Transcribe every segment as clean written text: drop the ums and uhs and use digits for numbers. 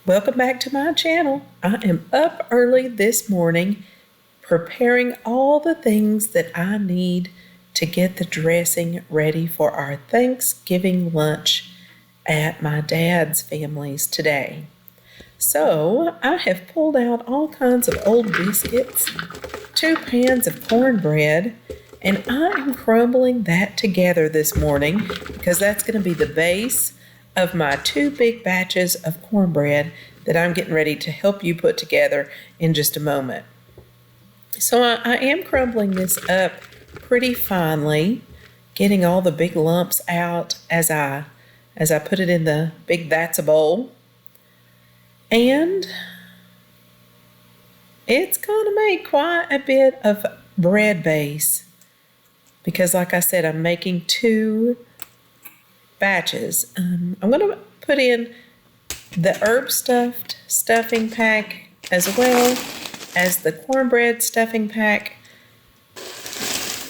Welcome back to my channel. I am up early this morning preparing all the things that I need to get the dressing ready for our Thanksgiving lunch at my dad's family's today. So I have pulled out all kinds of old biscuits, 2 pans of cornbread, and I am crumbling that together this morning because that's going to be the base of my 2 big batches of cornbread that I'm getting ready to help you put together in just a moment. So I am crumbling this up pretty finely, getting all the big lumps out as I put it in the big that's a bowl. And it's going to make quite a bit of bread base because, like I said, I'm making 2 batches. I'm going to put in the herb stuffing pack as well as the cornbread stuffing pack.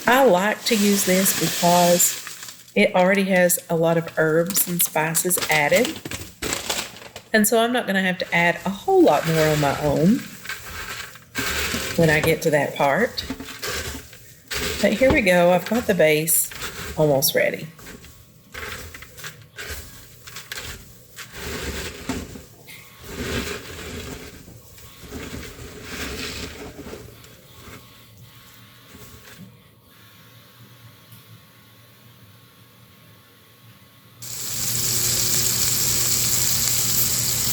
I like to use this because it already has a lot of herbs and spices added. And so I'm not going to have to add a whole lot more on my own when I get to that part. But here we go. I've got the base almost ready.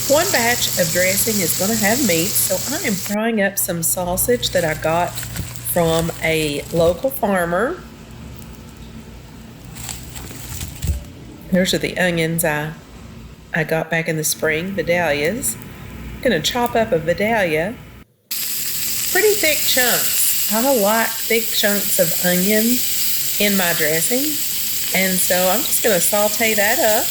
One batch of dressing is going to have meat, so I am frying up some sausage that I got from a local farmer. Those are the onions I got back in the spring, Vidalias. I'm going to chop up a Vidalia, pretty thick chunks. I like thick chunks of onion in my dressing, and so I'm just going to saute that up.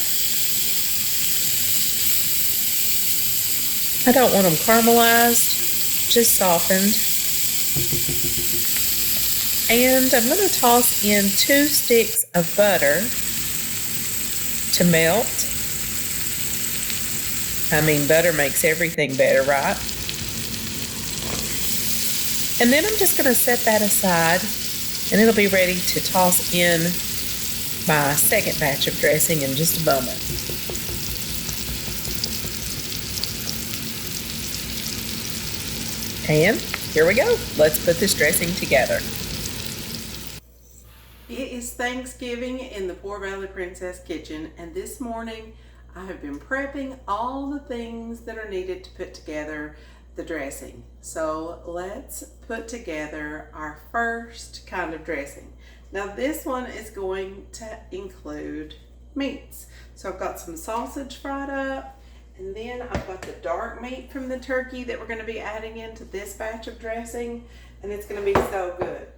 I don't want them caramelized, just softened. And I'm going to toss in 2 sticks of butter to melt. I mean, butter makes everything better, right? And then I'm just going to set that aside, and it'll be ready to toss in my second batch of dressing in just a moment. And here we go. Let's put this dressing together. It is Thanksgiving in the Poor Valley Princess kitchen, and this morning I have been prepping all the things that are needed to put together the dressing. So let's put together our first kind of dressing. Now this one is going to include meats. So I've got some sausage fried up. And then I've got the dark meat from the turkey that we're going to be adding into this batch of dressing, and it's going to be so good.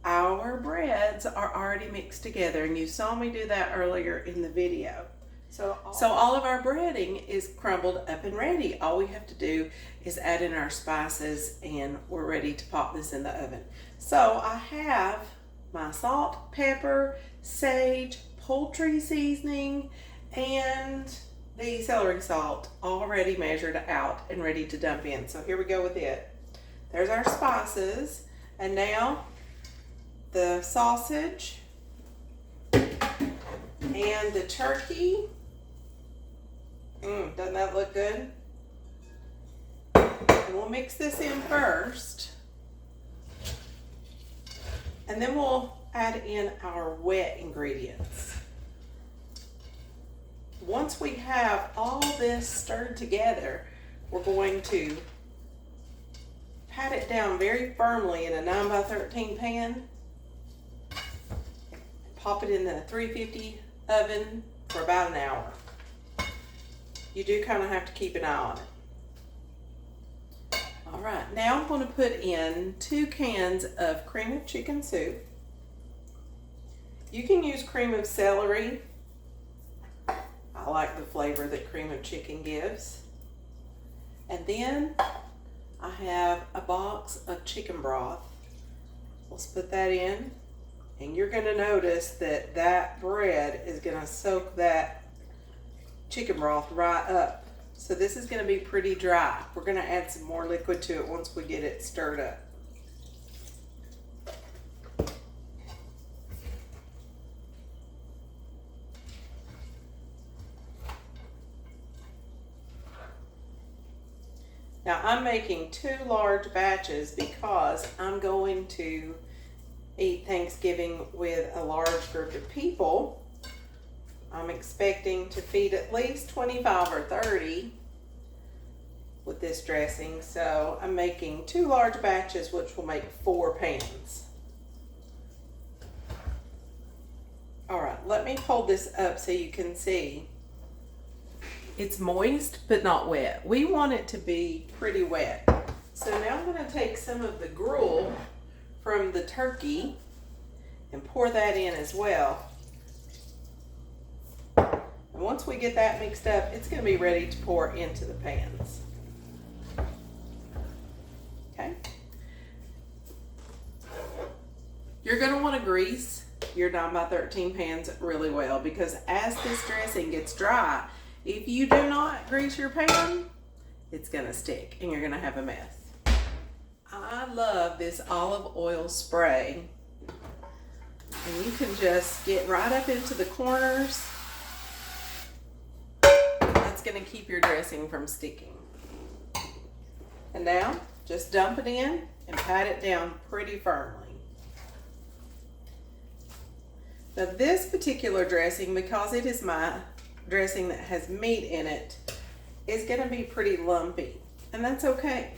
Our breads are already mixed together, and you saw me do that earlier in the video. So all of our breading is crumbled up and ready. All we have to do is add in our spices, and we're ready to pop this in the oven. So I have my salt, pepper, sage, poultry seasoning, and the celery salt already measured out and ready to dump in. So here we go with it. There's our spices, and now the sausage and the turkey. Doesn't that look good? And we'll mix this in first, and then we'll add in our wet ingredients. Once we have all this stirred together, we're going to pat it down very firmly in a 9x13 pan. Pop it in the 350 oven for about an hour. You do kind of have to keep an eye on it. All right, now I'm going to put in 2 cans of cream of chicken soup. You can use cream of celery. I like the flavor that cream of chicken gives. And then I have a box of chicken broth. Let's put that in. And you're going to notice that that bread is going to soak that chicken broth right up. So this is going to be pretty dry. We're going to add some more liquid to it once we get it stirred up. Now I'm making 2 large batches because I'm going to eat Thanksgiving with a large group of people. I'm expecting to feed at least 25 or 30 with this dressing, so I'm making 2 large batches, which will make 4 pans. All right, let me hold this up so you can see. It's moist but not wet. We want it to be pretty wet. So now I'm going to take some of the gruel from the turkey and pour that in as well. And once we get that mixed up, it's going to be ready to pour into the pans. Okay. You're going to want to grease your 9x13 pans really well, because as this dressing gets dry, if you do not grease your pan, it's going to stick and you're going to have a mess. I love this olive oil spray. And you can just get right up into the corners. That's going to keep your dressing from sticking. And now, just dump it in and pat it down pretty firmly. Now this particular dressing, because it is my dressing that has meat in it, is going to be pretty lumpy, and that's okay.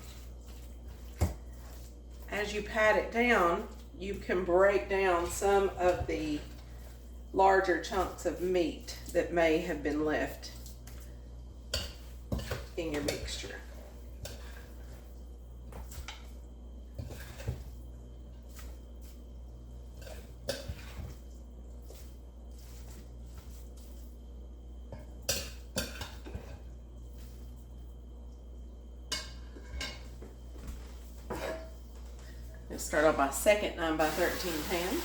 As you pat it down, you can break down some of the larger chunks of meat that may have been left in your mixture. Let's start on my second 9x13 pan.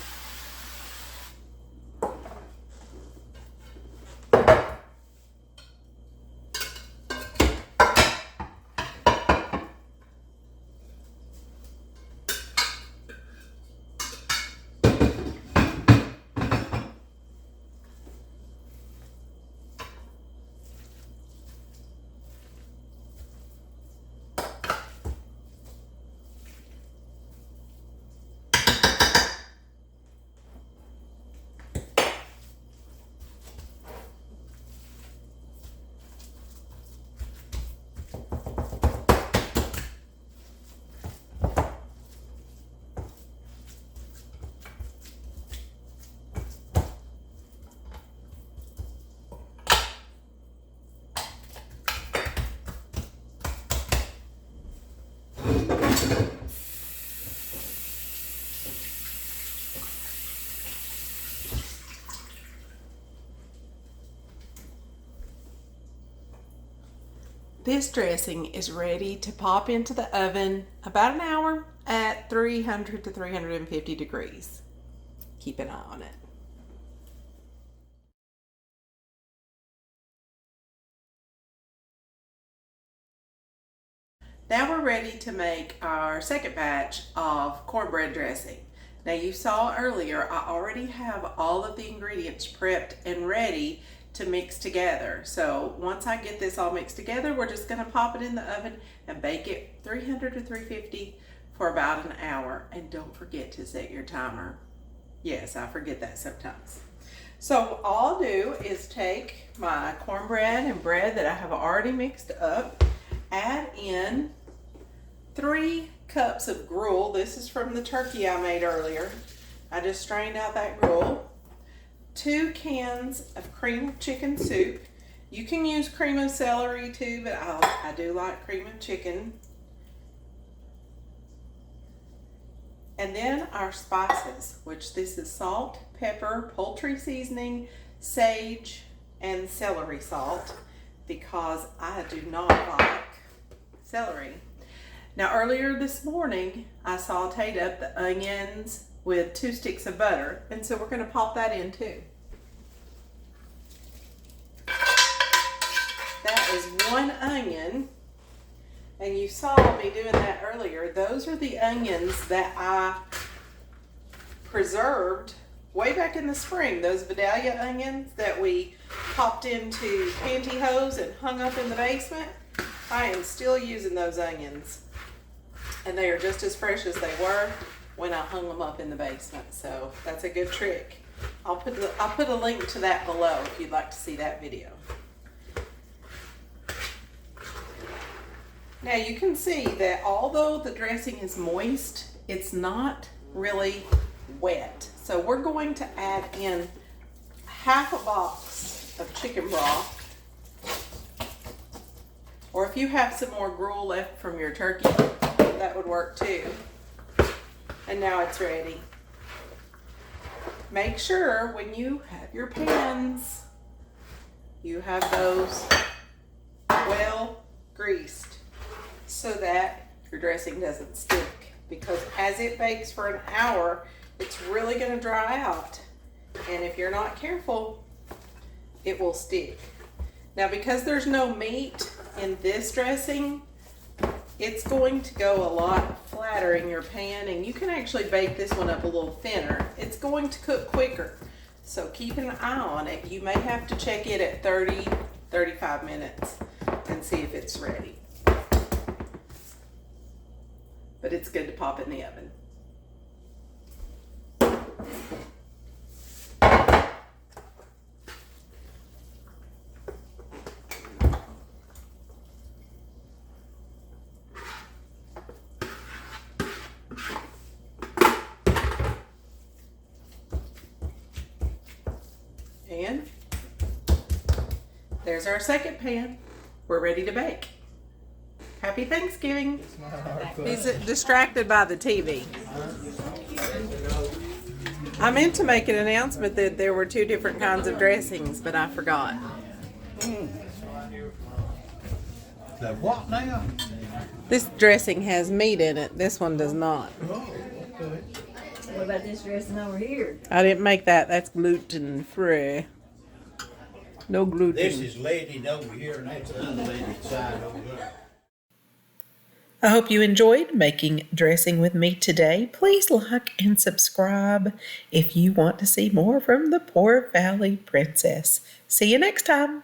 This dressing is ready to pop into the oven about an hour at 300 to 350 degrees. Keep an eye on it. Now we're ready to make our second batch of cornbread dressing. Now you saw earlier, I already have all of the ingredients prepped and ready to mix together. So once I get this all mixed together, we're just gonna pop it in the oven and bake it 300 to 350 for about an hour. And don't forget to set your timer. Yes, I forget that sometimes. So all I'll do is take my cornbread and bread that I have already mixed up, add in 3 cups of gruel. This is from the turkey I made earlier. I just strained out that gruel. 2 cans of cream of chicken soup. You can use cream of celery too, but I do like cream of chicken. And then our spices, which this is salt, pepper, poultry seasoning, sage, and celery salt, because I do not like celery. Now earlier this morning, I sauteed up the onions with 2 sticks of butter, and so we're gonna pop that in too. That that is 1 onion. And you saw me doing that earlier. Those are the onions that I preserved way back in the spring. Those Vidalia onions that we popped into pantyhose and hung up in the basement. I am still using those onions. And they are just as fresh as they were when I hung them up in the basement. So that's a good trick. I'll put a link to that below if you'd like to see that video. Now you can see that although the dressing is moist, it's not really wet. So we're going to add in half a box of chicken broth. Or if you have some more gruel left from your turkey, that would work too. And now it's ready. Make sure when you have your pans, you have those well greased so that your dressing doesn't stick. Because as it bakes for an hour, it's really going to dry out. And if you're not careful, it will stick. Now because there's no meat in this dressing, it's going to go a lot flatter in your pan, and you can actually bake this one up a little thinner. It's going to cook quicker, so keep an eye on it. You may have to check it at 30-35 minutes and see if it's ready. But it's good to pop in the oven. And there's our second pan. We're ready to bake. Happy Thanksgiving. He's distracted by the TV. I meant to make an announcement that there were 2 different kinds of dressings, but I forgot. The what now? This dressing has meat in it. This one does not. Oh, okay. What about this dressing over here? I didn't make that. That's gluten free. No gluten. This is leaded over here and that's the unleaded side over there. I hope you enjoyed making dressing with me today. Please like and subscribe if you want to see more from the Poor Valley Princess. See you next time.